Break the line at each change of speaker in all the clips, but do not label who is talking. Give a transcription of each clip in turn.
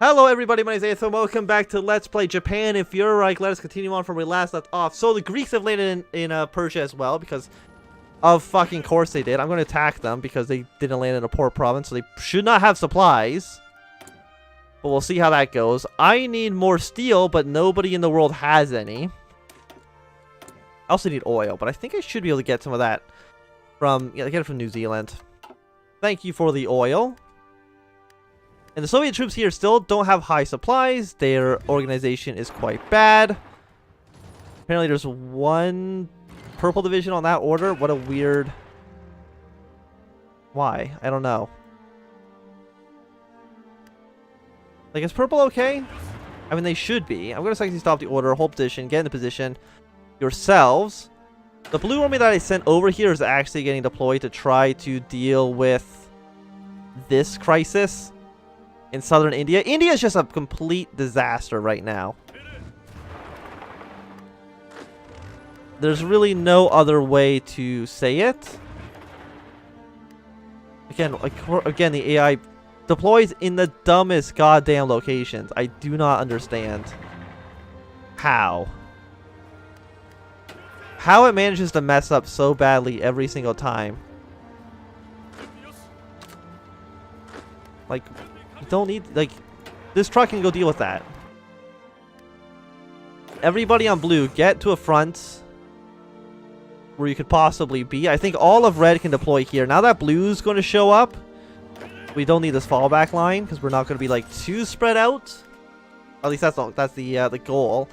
Hello everybody, my name is Ethan. Welcome back to Let's Play Japan in Fuhrerreich. Let us continue on from where we last left off. So the Greeks have landed in Persia as well, because of fucking course they did. I'm going to attack them because they didn't land in a poor province, so they should not have supplies. But we'll see how that goes. I need more steel, but nobody in the world has any. I also need oil, but I think I should be able to get some of that from, yeah, get it from New Zealand. Thank you for the oil. And the Soviet troops here still don't have high supplies. Their organization is quite bad. Apparently there's one purple division on that order. What a weird... Why? I don't know. Like, is purple okay? I mean, they should be. I'm going to actually stop the order, hold position, get in the position yourselves. The blue army that I sent over here is actually getting deployed to try to deal with this crisis in southern India. India is just a complete disaster right now. There's really no other way to say it. Again, the AI deploys in the dumbest goddamn locations. I do not understand how it manages to mess up so badly every single time. Like, you don't need, like, this truck can go deal with that. Everybody on blue, get to a front where you could possibly be. I think all of red can deploy here. Now that blue's going to show up, we don't need this fallback line because we're not going to be like too spread out. At least that's the goal.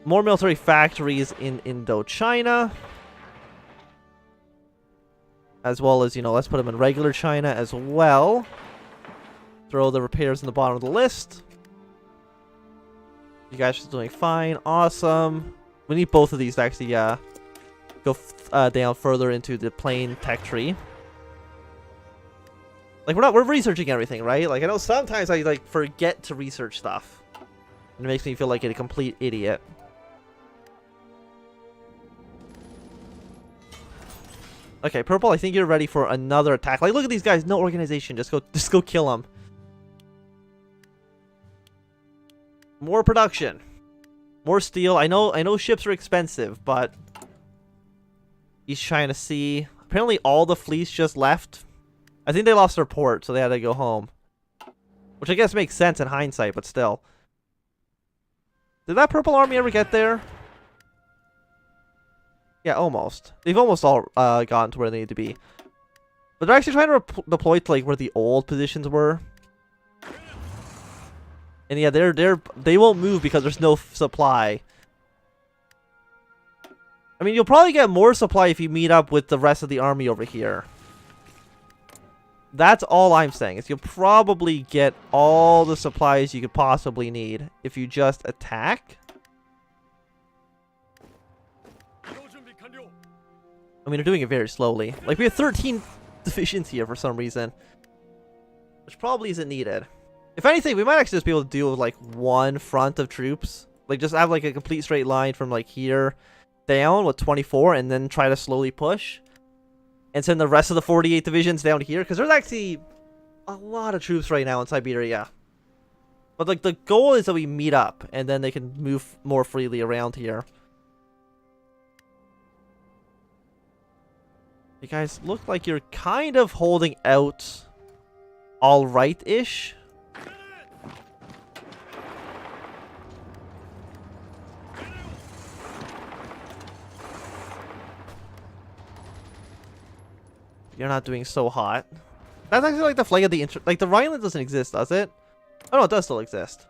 More military factories in Indochina, as well as, you know, let's put them in regular China as well. Throw the repairs in the bottom of the list. You guys are doing fine. Awesome. We need both of these to actually go down further into the plain tech tree. Like, we're researching everything, right? Like, I know sometimes I like forget to research stuff, and it makes me feel like a complete idiot. Okay, purple, I think you're ready for another attack. Like, look at these guys, no organization. Just go kill them. More production. More steel. I know ships are expensive, but East China Sea. Apparently all the fleets just left. I think they lost their port, so they had to go home. Which I guess makes sense in hindsight, but still. Did that purple army ever get there? Yeah, almost. They've almost all gotten to where they need to be. But they're actually trying to deploy to like where the old positions were. And yeah, they won't move because there's no supply. I mean, you'll probably get more supply if you meet up with the rest of the army over here. That's all I'm saying, is you'll probably get all the supplies you could possibly need if you just attack. I mean, they're doing it very slowly. Like, we have 13 divisions here for some reason, which probably isn't needed. If anything, we might actually just be able to deal with like one front of troops. Like, just have like a complete straight line from like here down with 24 and then try to slowly push. And send the rest of the 48 divisions down here. Because there's actually a lot of troops right now in Siberia. But like, the goal is that we meet up and then they can move more freely around here. You guys look like you're kind of holding out alright-ish. You're not doing so hot. That's actually like the flag of the like the Rhineland doesn't exist, does it? Oh no, it does still exist.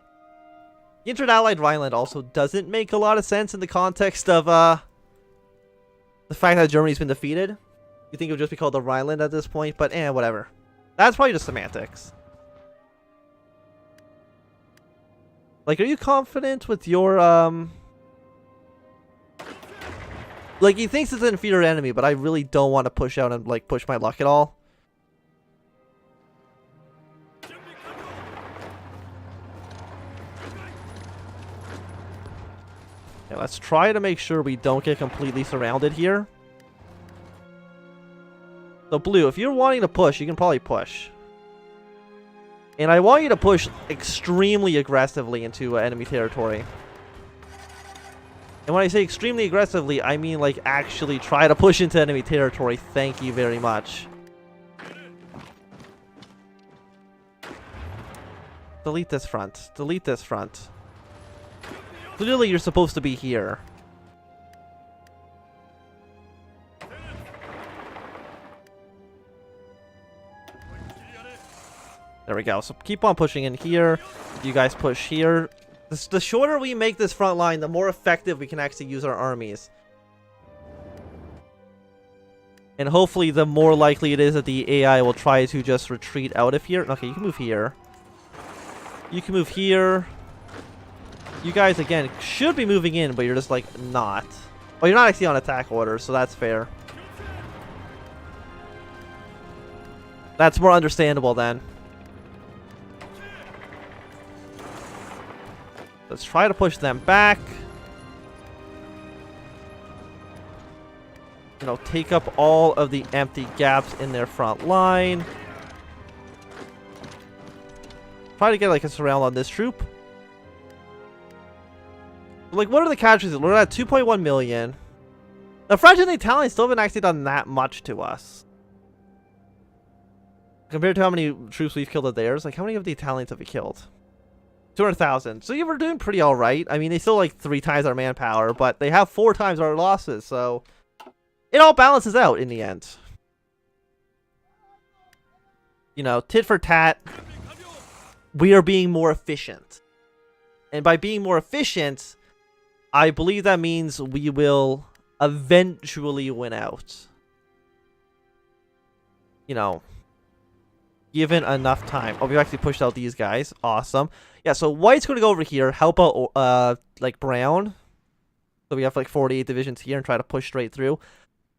The Inter-Allied Rhineland also doesn't make a lot of sense in the context of the fact that Germany's been defeated. You think it would just be called the Rhineland at this point, but whatever. That's probably just semantics. Like, are you confident with your like, he thinks it's an inferior enemy, but I really don't want to push out and, like, push my luck at all. Yeah, let's try to make sure we don't get completely surrounded here. So, blue, if you're wanting to push, you can probably push. And I want you to push extremely aggressively into enemy territory. And when I say extremely aggressively, I mean like actually try to push into enemy territory. Thank you very much. Delete this front. Delete this front. Clearly you're supposed to be here. There we go. So keep on pushing in here. You guys push here. The shorter we make this front line, the more effective we can actually use our armies. And hopefully the more likely it is that the AI will try to just retreat out of here. Okay, you can move here. You can move here. You guys, again, should be moving in, but you're just, like, not. Oh, you're not actually on attack order, so that's fair. That's more understandable, then. Let's try to push them back. You know, take up all of the empty gaps in their front line. Try to get, like, a surround on this troop. Like, what are the casualties? We're at 2.1 million. The French and the Italians still haven't actually done that much to us. Compared to how many troops we've killed of theirs. Like, how many of the Italians have we killed? 200,000. So, yeah, we're doing pretty alright. I mean, they still, like, 3 times our manpower, but they have 4 times our losses, so it all balances out in the end. You know, tit for tat. We are being more efficient. And by being more efficient, I believe that means we will eventually win out. You know, given enough time. Oh, we've actually pushed out these guys. Awesome. Yeah, so white's going to go over here, help out, like, brown. So we have, like, 48 divisions here and try to push straight through.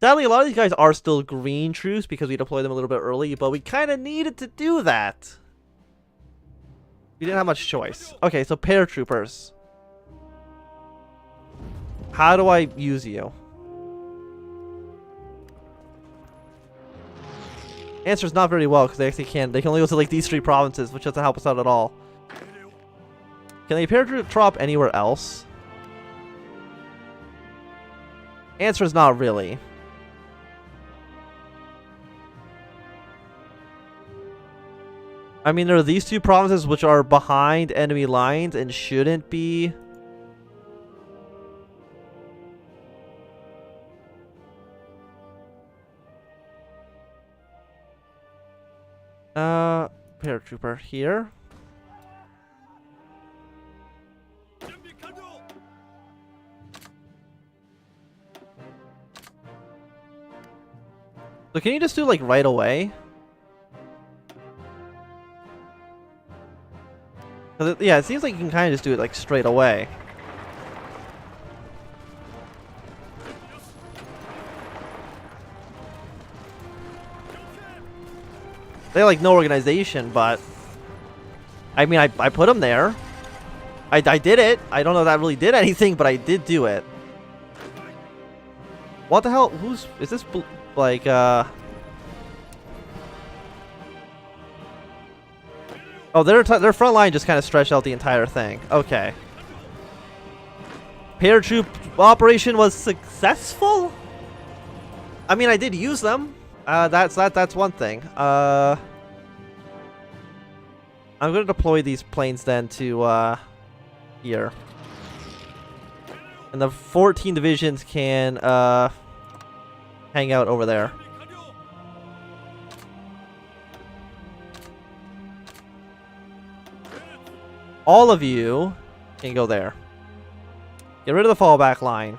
Sadly, a lot of these guys are still green troops because we deployed them a little bit early, but we kind of needed to do that. We didn't have much choice. Okay, so paratroopers. How do I use you? Answer's not very well because they actually can't. They can only go to like these 3 provinces, which doesn't help us out at all. Can they paratroop drop anywhere else? Answer's not really. I mean, there are these 2 provinces which are behind enemy lines and shouldn't be. Paratrooper here. So can you just do like right away? Yeah, it seems like you can kind of just do it like straight away. They have like no organization, but I mean, I put them there. I did it. I don't know if that really did anything, but I did do it. What the hell? Is this like oh, their front line just kind of stretched out the entire thing. Okay. Paratroop operation was successful. I mean, I did use them. That's one thing. I'm gonna deploy these planes then to here, and the 14 divisions can hang out over there. All of you can go there. Get rid of the fallback line.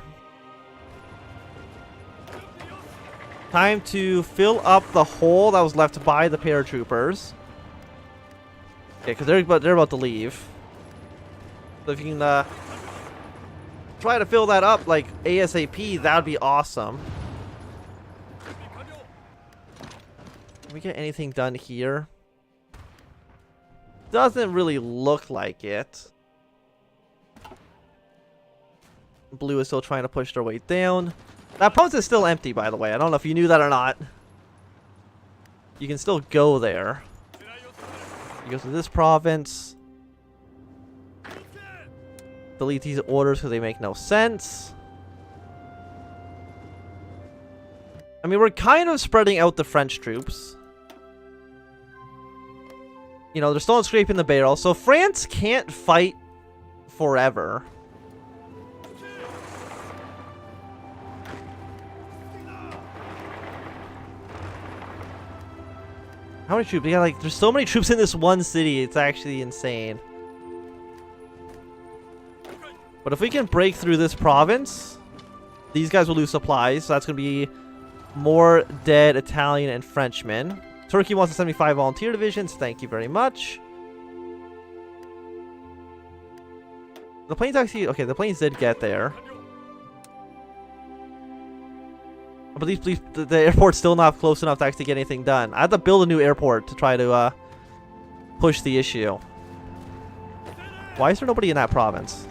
Time to fill up the hole that was left by the paratroopers. Okay, because they're about to leave. So if you can try to fill that up like ASAP, that would be awesome. Can we get anything done here? Doesn't really look like it. Blue is still trying to push their way down. That post is still empty, by the way. I don't know if you knew that or not. You can still go there. You Goes to this province. Delete these orders because they make no sense. I mean, we're kind of spreading out the French troops. You know, they're still scraping the barrel, so France can't fight forever. How many troops? Yeah, like, there's so many troops in this one city, it's actually insane. But if we can break through this province, these guys will lose supplies, so that's going to be more dead Italian and Frenchmen. Turkey wants to 75 volunteer divisions. Thank you very much. The planes actually... Okay, the planes did get there. But the airport's still not close enough to actually get anything done. I have to build a new airport to try to push the issue. Why is there nobody in that province?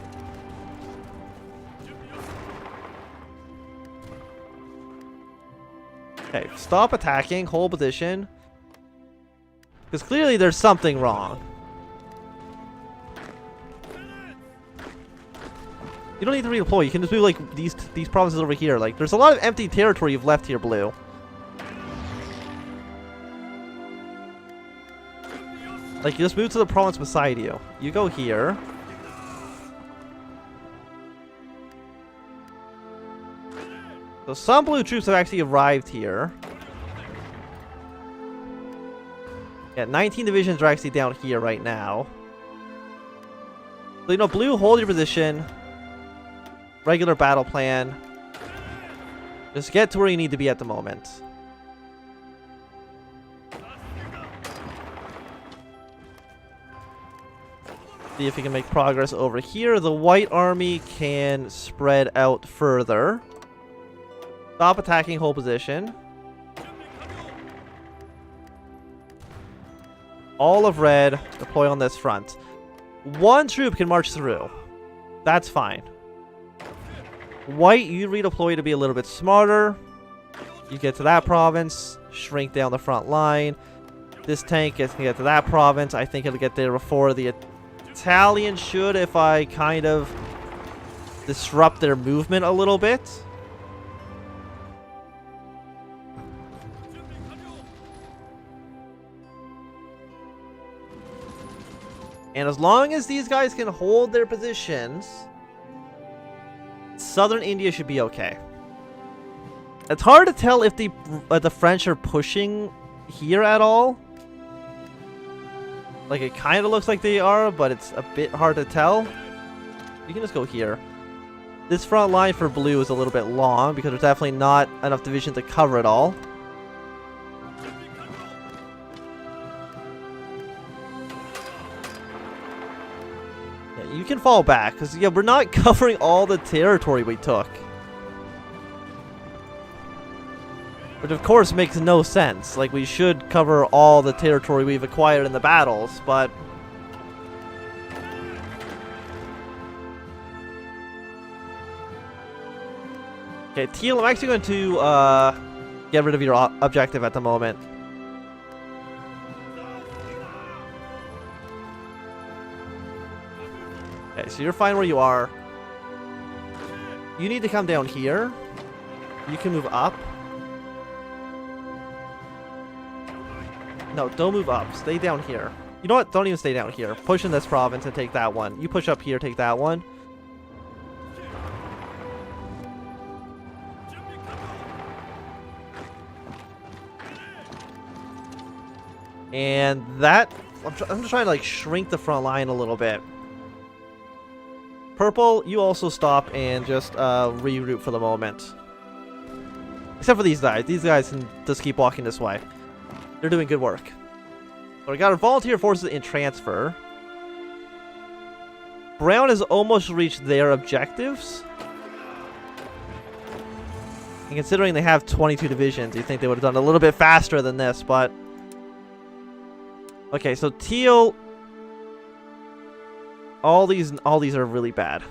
Okay, stop attacking. Hold position. Because clearly there's something wrong. You don't need to redeploy. You can just move like these provinces over here. Like, there's a lot of empty territory you've left here, Blue. Like, you just move to the province beside you. You go here. So some blue troops have actually arrived here. Yeah, 19 divisions are actually down here right now. So, you know, blue, hold your position. Regular battle plan. Just get to where you need to be at the moment. See if we can make progress over here. The white army can spread out further. Stop attacking, hold position. All of red, deploy on this front. One troop can march through. That's fine. White, you redeploy to be a little bit smarter. You get to that province, shrink down the front line. This tank gets to get to that province. I think it'll get there before the Italians should, if I kind of disrupt their movement a little bit. And as long as these guys can hold their positions, southern India should be okay. It's hard to tell if the French are pushing here at all. Like, it kind of looks like they are, but it's a bit hard to tell. You can just go here. This front line for blue is a little bit long because there's definitely not enough division to cover it all. You can fall back, because, yeah, we're not covering all the territory we took. Which, of course, makes no sense. Like, we should cover all the territory we've acquired in the battles, but... Okay, Teal, I'm actually going to, get rid of your objective at the moment. Okay, so you're fine where you are. You need to come down here. You can move up. No, don't move up. Stay down here. You know what? Don't even stay down here. Push in this province and take that one. You push up here, take that one. And that... I'm just trying to, like, shrink the front line a little bit. Purple, you also stop and just reroute for the moment. Except for these guys. These guys can just keep walking this way. They're doing good work. So we got our volunteer forces in transfer. Brown has almost reached their objectives. And considering they have 22 divisions, you'd think they would have done a little bit faster than this, but... Okay, so Teal... All these are really bad.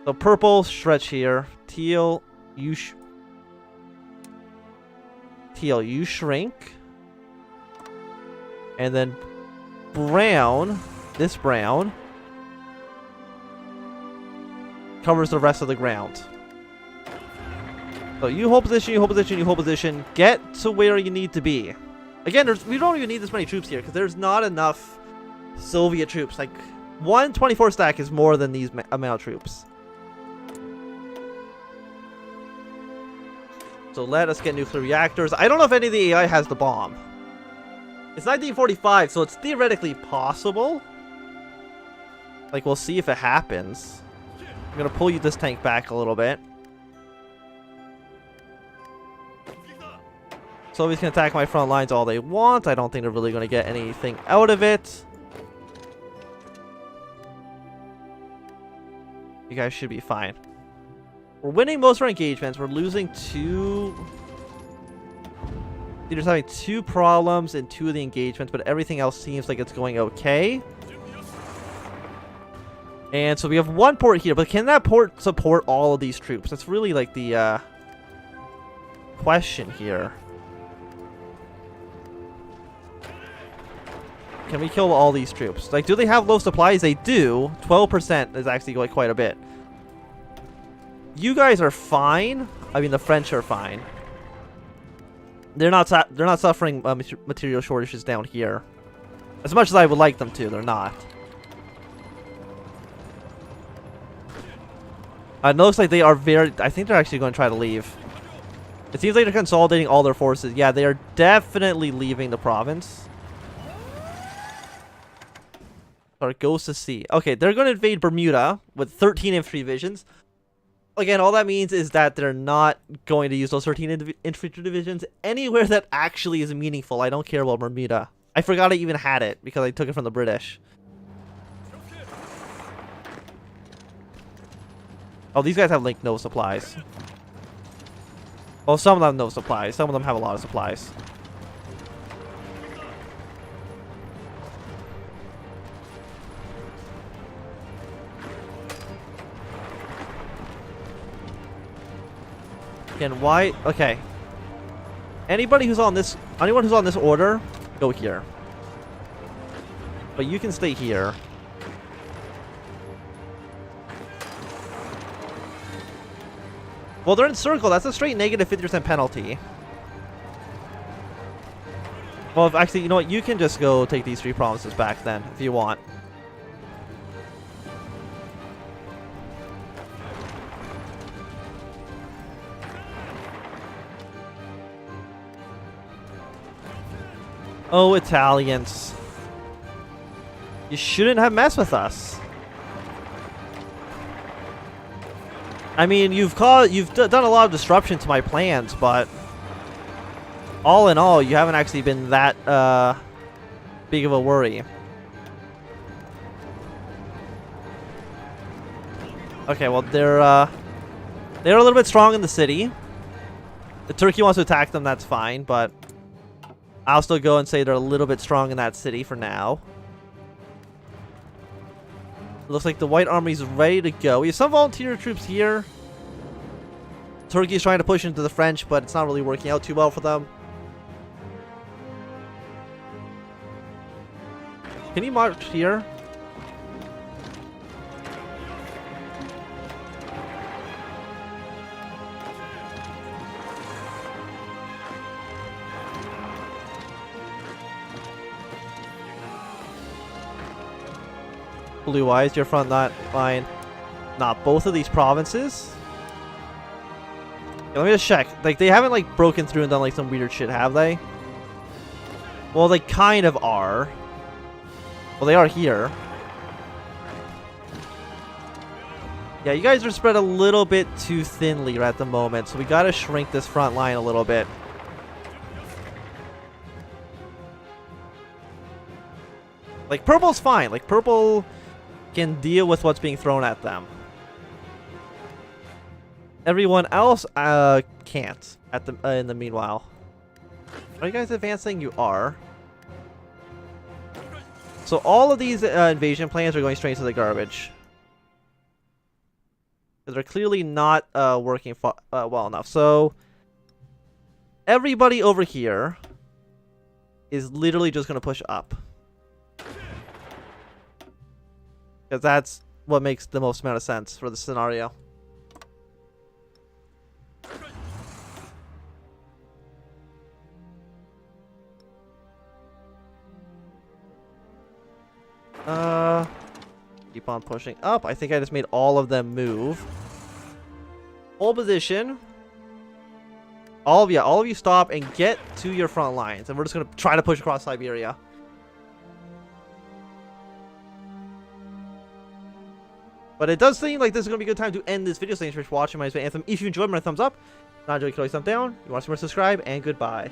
So purple, stretch here. Teal, you shrink. And then brown, this brown, covers the rest of the ground. So you hold position, you hold position, you hold position. Get to where you need to be. Again, we don't even need this many troops here because there's not enough Soviet troops. Like, 124 stack is more than these amount of troops. So let us get nuclear reactors. I don't know if any of the AI has the bomb. It's 1945, so it's theoretically possible. Like, we'll see if it happens. I'm gonna pull this tank back a little bit. Soviets can attack my front lines all they want. I don't think they're really going to get anything out of it. You guys should be fine. We're winning most of our engagements. We're losing two... Leaders having 2 problems in 2 of the engagements, but everything else seems like it's going okay. And so we have 1 port here, but can that port support all of these troops? That's really like the question here. Can we kill all these troops? Like, do they have low supplies? They do. 12% is actually like quite a bit. You guys are fine. I mean, the French are fine. They're not suffering material shortages down here. As much as I would like them to, they're not. It looks like they are very... I think they're actually going to try to leave. It seems like they're consolidating all their forces. Yeah, they are definitely leaving the province. Or goes to sea. Okay, they're going to invade Bermuda with 13 infantry divisions. Again, all that means is that they're not going to use those 13 infantry divisions anywhere that actually is meaningful. I don't care about Bermuda. I forgot I even had it because I took it from the British. Oh, these guys have like no supplies. Well, some of them have no supplies. Some of them have a lot of supplies. Again, why? Okay. Anyone who's on this order, go here. But you can stay here. Well, they're in circle. That's a straight negative 50% penalty. Well, actually, you know what? You can just go take these 3 provinces back then, if you want. Oh, Italians. You shouldn't have messed with us. I mean, you've done a lot of disruption to my plans, but all in all, you haven't actually been that big of a worry. Okay, well they're a little bit strong in the city. If Turkey wants to attack them, that's fine, but I'll still go and say they're a little bit strong in that city for now. Looks like the White Army's ready to go. We have some volunteer troops here. Turkey's trying to push into the French, but it's not really working out too well for them. Can you march here? Blue, why is your front line not both of these provinces? Yeah, let me just check. Like, they haven't like broken through and done like some weird shit, have they? Well, they kind of are. Well, they are here. Yeah, you guys are spread a little bit too thinly at the moment, so we gotta shrink this front line a little bit. Like, purple's fine. Like, purple can deal with what's being thrown at them. Everyone else can't at the in the meanwhile. Are you guys advancing? You are. So all of these invasion plans are going straight to the garbage. Because they're clearly not working well enough. So everybody over here is literally just going to push up. Because that's what makes the most amount of sense for the scenario. Keep on pushing up. I think I just made all of them move. Hold position. All of you stop and get to your front lines. And we're just going to try to push across Siberia. But it does seem like this is going to be a good time to end this video. Thanks for watching my Anthem. If you enjoyed, my thumbs up. If not enjoyed, you can always thumb down. You want to see more, subscribe, and goodbye.